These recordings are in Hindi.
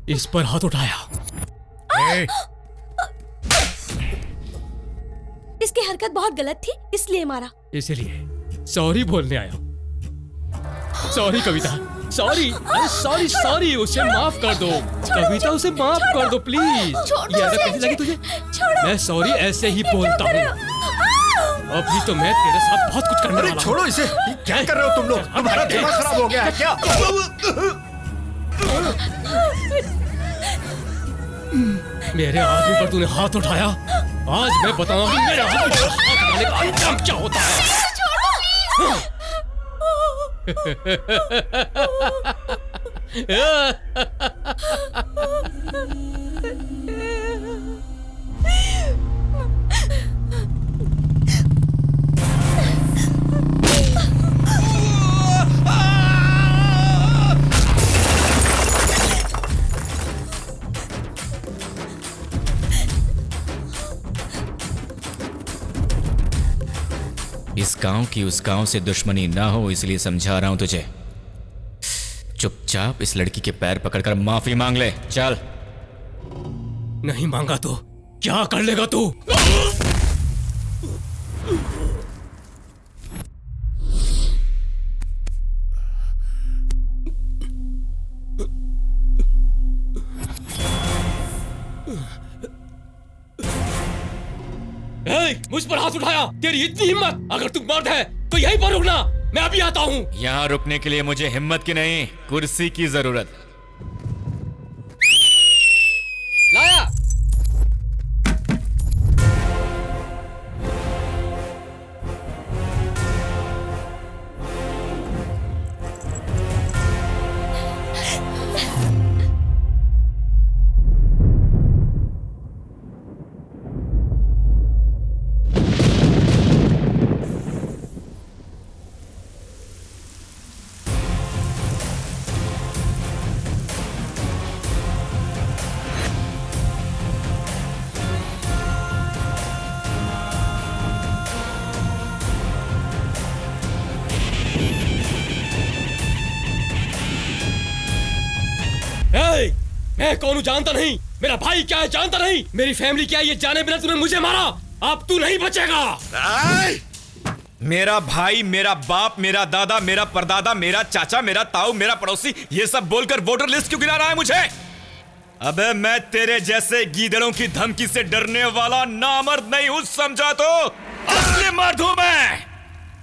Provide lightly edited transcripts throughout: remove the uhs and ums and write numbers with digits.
इस पर हाथ उठाया। इसकी हरकत बहुत गलत थी, इसलिए मारा। इसलिए सॉरी बोलने आया। सॉरी कविता, सॉरी सॉरी सॉरी, उसे माफ कर दो कविता, उसे माफ कर दो प्लीज। ये आदत कैसी लगी तुझे? मैं सॉरी ऐसे ही बोलता हूँ। अभी तो मैं तेरे साथ बहुत कुछ करने वाला हूँ। छोड़ो इसे, क्या कर रहे हो तुम लोग? तुम्हारा दिमाग खराब हो गया है क्या? मेरे आदमी पर तूने हाथ उठाया, आज मैं बताऊंगा मेरे आदमी पर हाथ उठाने का अंजाम क्या होता है। इस गांव की उस गांव से दुश्मनी ना हो, इसलिए समझा रहा हूं तुझे। चुपचाप इस लड़की के पैर पकड़कर माफी मांग ले। चल। नहीं मांगा तो क्या कर लेगा तू? मुझ पर हाथ उठाया, तेरी इतनी हिम्मत? अगर तू मर्द है तो यहीं पर रुकना, मैं अभी आता हूं। यहां रुकने के लिए मुझे हिम्मत की नहीं, कुर्सी की जरूरत। लाया। मैं कौन हूं जानता नहीं? मेरा भाई क्या है जानता नहीं? मेरी फैमिली क्या है ये जाने बिना तूने मुझे मारा। अब तू नहीं बचेगा। मेरा भाई, मेरा बाप, मेरा दादा, मेरा परदादा, मेरा चाचा, मेरा ताऊ, मेरा पड़ोसी, ये सब बोलकर वोटर लिस्ट क्यों गिरा रहा है मुझे? अबे मैं तेरे जैसे गीदड़ों की धमकी से डरने वाला नामर्द नहीं हूं, समझा? तो असली मर्द हूं मैं।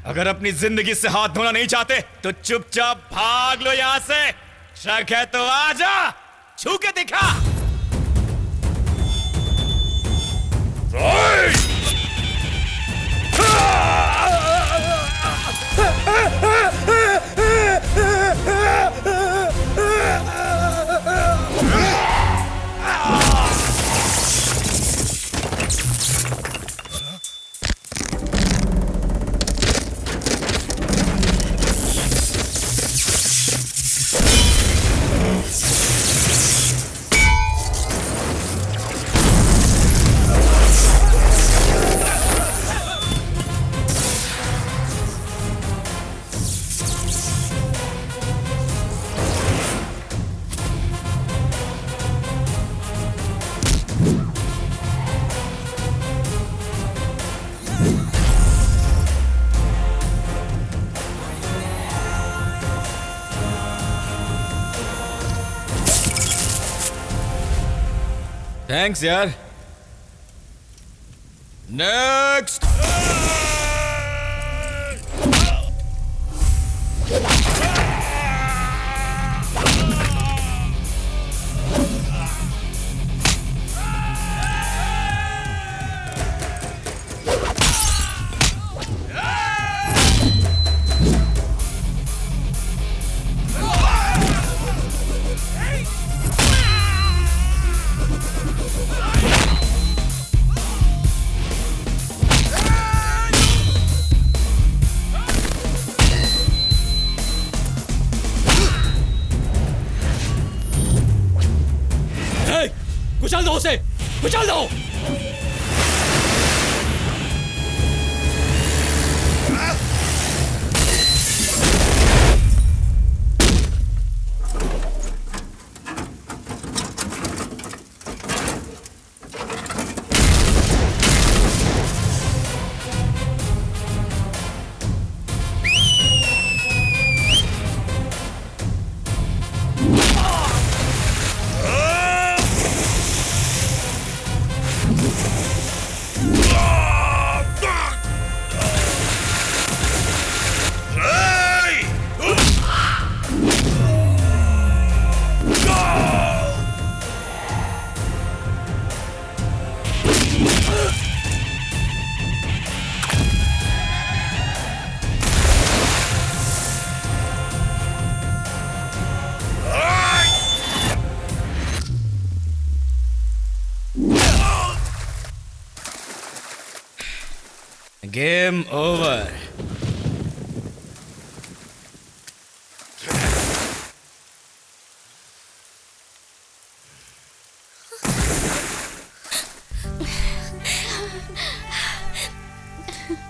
अगर अपनी जिंदगी से हाथ धोना नहीं चाहते तो चुपचाप भाग लो यहां से। शक है तो आजा, छू के दिखा। थैंक्स यार। नेक्स्ट। कुचल दो उसे, कुचल दो। Game over.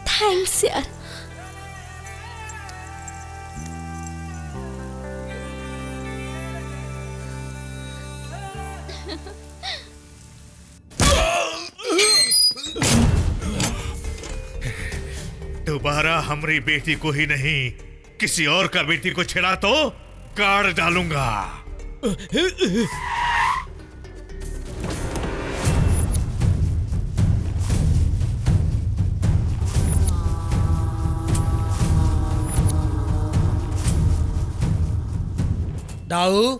थैंक्स यार। दोबारा हमारी बेटी को ही नहीं किसी और का बेटी को छेड़ा तो काट डालूंगा। दाऊ,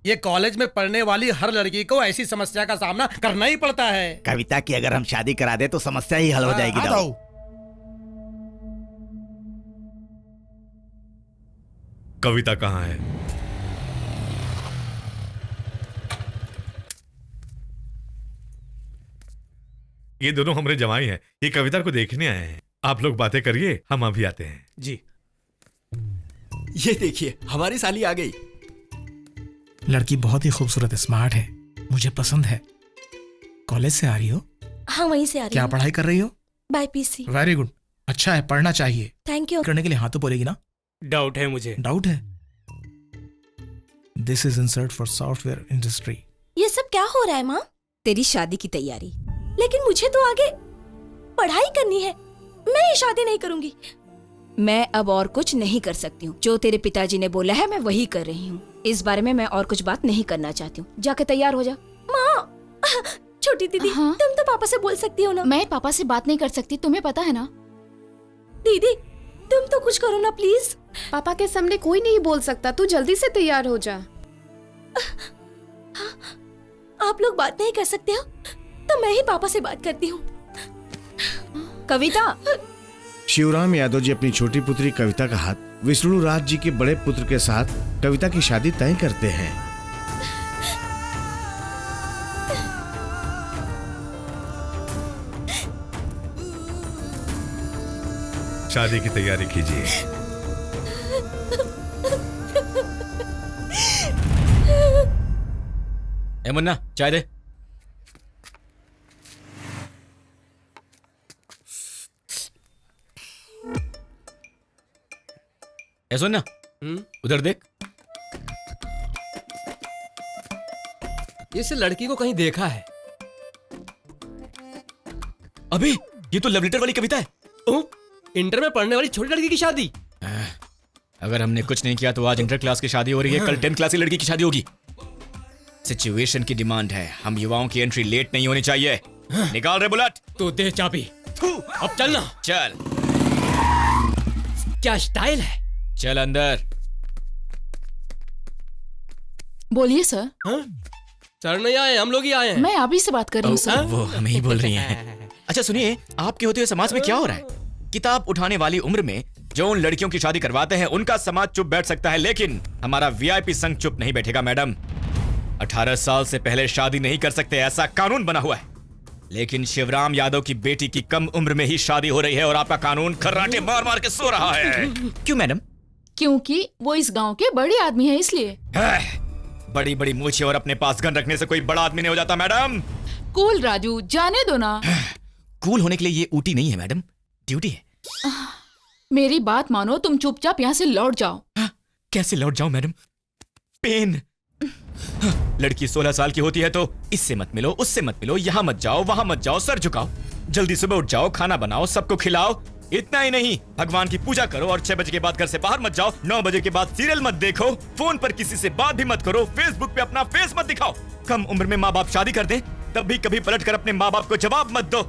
ये कॉलेज में पढ़ने वाली हर लड़की को ऐसी समस्या का सामना करना ही पड़ता है। कविता की अगर हम शादी करा दे तो समस्या ही हल हो जाएगी। दाऊ, कविता कहाँ है? ये दोनों हमारे जवाई हैं। ये कविता को देखने आए हैं। आप लोग बातें करिए, हम अभी आते हैं। जी। ये देखिए, हमारी साली आ गई। लड़की बहुत ही खूबसूरत है, स्मार्ट है, मुझे पसंद है। कॉलेज से आ रही हो? हाँ, वहीं से आ रही क्या हूँ। पढ़ाई कर रही हो? बाईपीसी। वेरी गुड, अच्छा है, पढ़ना चाहिए। Thank you. करने के लिए हाँ तो बोलेगी ना? डाउट है मुझे। डाउट है? This is insert for software industry. ये सब क्या हो रहा है माँ? तेरी शादी की तैयारी। लेकिन मुझे तो आगे पढ़ाई करनी है। मैं ये शादी नहीं करूंगी। मैं अब और कुछ नहीं कर सकती हूँ। जो तेरे पिताजी ने बोला है मैं वही कर रही हूँ। इस बारे में मैं और कुछ बात नहीं करना चाहती हूँ। जाके तैयार हो जा। माँ, छोटी दीदी, हाँ? तुम तो पापा से बोल सकती हो ना। मैं पापा से बात नहीं कर सकती, तुम्हें पता है ना। दीदी, तुम तो कुछ करो ना प्लीज। पापा के सामने कोई नहीं बोल सकता, तू जल्दी से तैयार हो जा। आप लोग बात नहीं कर सकते हो तो मैं ही पापा से बात करती हूँ। कविता, शिवराम यादव जी अपनी छोटी पुत्री कविता का हाथ विष्णु राज जी के बड़े पुत्र के साथ कविता की शादी तय करते हैं। शादी की तैयारी कीजिए। ए मुन्ना, चाय दे। ए सुन ना, उधर देख। इस लड़की को कहीं देखा है। अबे, ये तो लव लेटर वाली कविता है। ओह, इंटर में पढ़ने वाली छोटी लड़की की शादी। अगर हमने कुछ नहीं किया तो आज इंटर क्लास की शादी हो रही है, कल 10th क्लास की लड़की की शादी होगी। सिचुएशन की डिमांड है, हम युवाओं की एंट्री लेट नहीं होनी चाहिए। निकाल रे बुलेट। तो दे चाबी, अब चलना। चल। क्या स्टाइल है। चल अंदर। बोलिए सर। सर नहीं आए, हम लोग ही आए हैं। मैं अभी से बात कर रही हूँ सर। वो हमें ही बोल रही हैं। अच्छा सुनिए, आपके होते हुए समाज में क्या हो रहा है? किताब उठाने वाली उम्र में जो उन लड़कियों की शादी करवाते हैं उनका समाज चुप बैठ सकता है, लेकिन हमारा वीआईपी संघ चुप नहीं बैठेगा मैडम। 18 साल से पहले शादी नहीं कर सकते, ऐसा कानून बना हुआ है। लेकिन शिवराम यादव की बेटी की कम उम्र में ही शादी हो रही है और आपका कानून खर्राटे मार मार के सो रहा है। क्यों मैडम? क्योंकि वो इस गांव के बड़े आदमी हैं, इसलिए। बड़ी बड़ी मूछें और अपने पास गन रखने से कोई बड़ा आदमी नहीं हो जाता मैडम। कूल राजू, जाने दो ना। कूल होने के लिए ये ऊटी नहीं है मैडम, ड्यूटी है। मेरी बात मानो, तुम चुपचाप यहाँ से लौट जाओ। कैसे लौट जाओ मैडम? पेन। लड़की 16 साल की होती है तो इससे मत मिलो, उससे मत मिलो, यहाँ मत जाओ, वहां मत जाओ, सर झुकाओ, जल्दी सुबह उठ जाओ, खाना बनाओ, सबको खिलाओ। इतना ही नहीं, भगवान की पूजा करो और 6 बजे के बाद घर से बाहर मत जाओ, 9 बजे के बाद सीरियल मत देखो, फोन पर किसी से बात भी मत करो, फेसबुक पे अपना फेस मत दिखाओ। कम उम्र में माँ बाप शादी कर दें तब भी कभी पलट कर अपने माँ बाप को जवाब मत दो।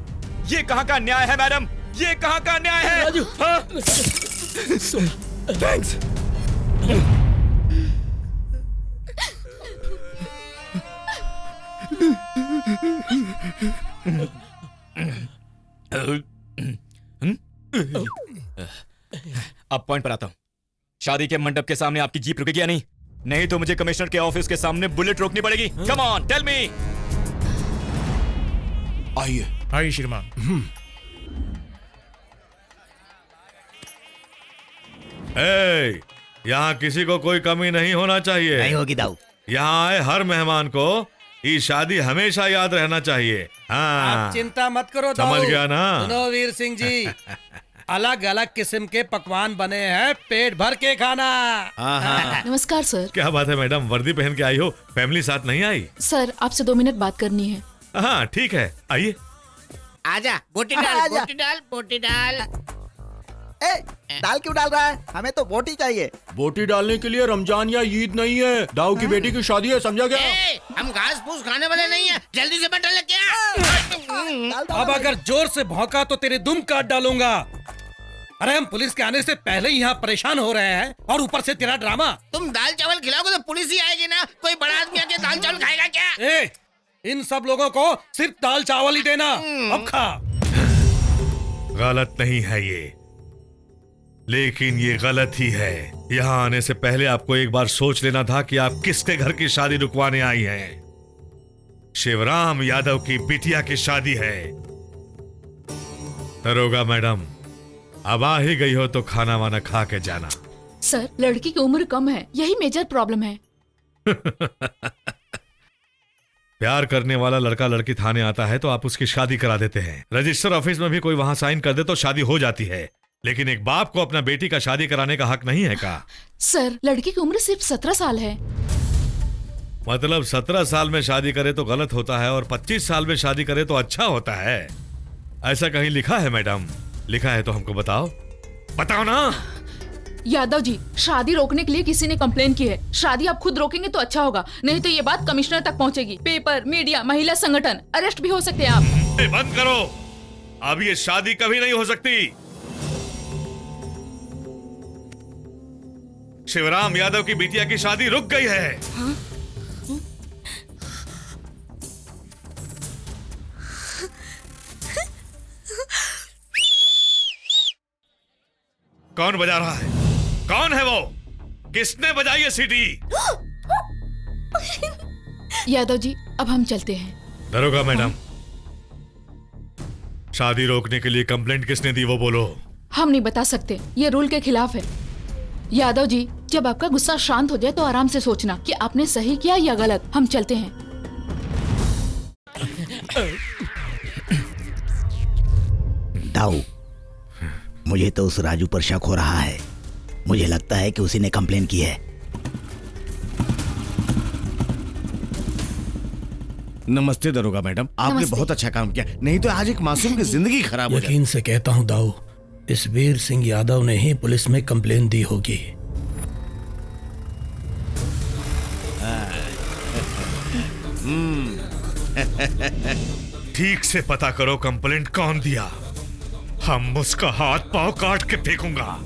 ये कहाँ का न्याय है मैडम? ये कहाँ का न्याय है? राजू, हाँ? थैंक्स। अब पॉइंट पर आता हूं। शादी के मंडप के सामने आपकी जीप रुकेगी या नहीं? नहीं तो मुझे कमिश्नर के ऑफिस के सामने बुलेट रोकनी पड़ेगी। Come on, tell me. आइए। आइए श्रीमान। यहाँ किसी को कोई कमी नहीं होना चाहिए। नहीं होगी दाऊ। यहाँ आए हर मेहमान को ये शादी हमेशा याद रहना चाहिए। हाँ, आप चिंता मत करो समझ गया ना? सुनो वीर सिंह जी, अलग अलग किस्म के पकवान बने हैं, पेट भर के खाना। नमस्कार सर। क्या बात है मैडम, वर्दी पहन के आई हो, फैमिली साथ नहीं आई? सर आपसे 2 मिनट बात करनी है। हाँ ठीक है, आइए। आजा, बोटी डाल, बोटी डाल, बोटी डाल। ए, दाल क्यों डाल रहा है? हमें तो बोटी चाहिए। बोटी डालने के लिए रमजान या ईद नहीं है, दाऊ की बेटी की शादी है, समझा क्या? हम घास फूस खाने वाले नहीं है, जल्दी से बटन लग गया। अब अगर जोर से भौंका तो तेरे दुम काट डालूंगा। अरे हम पुलिस के आने से पहले ही यहाँ परेशान हो रहे हैं और ऊपर से तेरा ड्रामा। तुम दाल चावल खिलाओगे तो पुलिस ही आएगी ना, कोई बड़ा आदमी आके दाल चावल खाएगा क्या? ए, इन सब लोगों को सिर्फ दाल चावल ही देना। अब खा। गलत नहीं है ये, लेकिन ये गलत ही है। यहाँ आने से पहले आपको एक बार सोच लेना था कि आप किसके घर की शादी रुकवाने आई हैं। शिवराम यादव की बिटिया की शादी है। दरोगा मैडम, अब आ ही गई हो तो खाना वाना खा के जाना। सर लड़की की उम्र कम है, यही मेजर प्रॉब्लम है। प्यार करने वाला लड़का लड़की थाने आता है तो आप उसकी शादी करा देते हैं। रजिस्टर ऑफिस में भी कोई वहां साइन कर दे तो शादी हो जाती है, लेकिन एक बाप को अपना बेटी का शादी कराने का हक नहीं है का? सर लड़की की उम्र सिर्फ 17 साल है। मतलब 17 साल में शादी करे तो गलत होता है और 25 साल में शादी करे तो अच्छा होता है, ऐसा कहीं लिखा है मैडम? लिखा है तो हमको बताओ, बताओ ना। यादव जी, शादी रोकने के लिए किसी ने कंप्लेन की है। शादी आप खुद रोकेंगे तो अच्छा होगा, नहीं तो ये बात कमिश्नर तक पहुंचेगी। पेपर, मीडिया, महिला संगठन, अरेस्ट भी हो सकते हैं आप। बंद करो, अब ये शादी कभी नहीं हो सकती। शिवराम यादव की बिटिया की शादी रुक गई है। हाँ? कौन बजा रहा है? कौन है वो? किसने बजाई है सीटी? यादव जी, अब हम चलते हैं। दरोगा मैडम, शादी रोकने के लिए कंप्लेंट किसने दी वो बोलो। हम नहीं बता सकते, ये रूल के खिलाफ है। यादव जी, जब आपका गुस्सा शांत हो जाए तो आराम से सोचना कि आपने सही किया या गलत। हम चलते हैं। दाऊ, मुझे तो उस राजू पर शक हो रहा है। मुझे लगता है कि उसी ने कंप्लेन की है। नमस्ते दरोगा मैडम, आपने बहुत अच्छा काम किया, नहीं तो आज एक मासूम की जिंदगी खराब हो जाती। यकीन से कहता हूँ दाऊ, इस वीर सिंह यादव ने ही पुलिस में कंप्लेन दी होगी। ठीक से पता करो कंप्लेंट कौन दिया, हम उसका हाथ पांव काट के फेंकूंगा।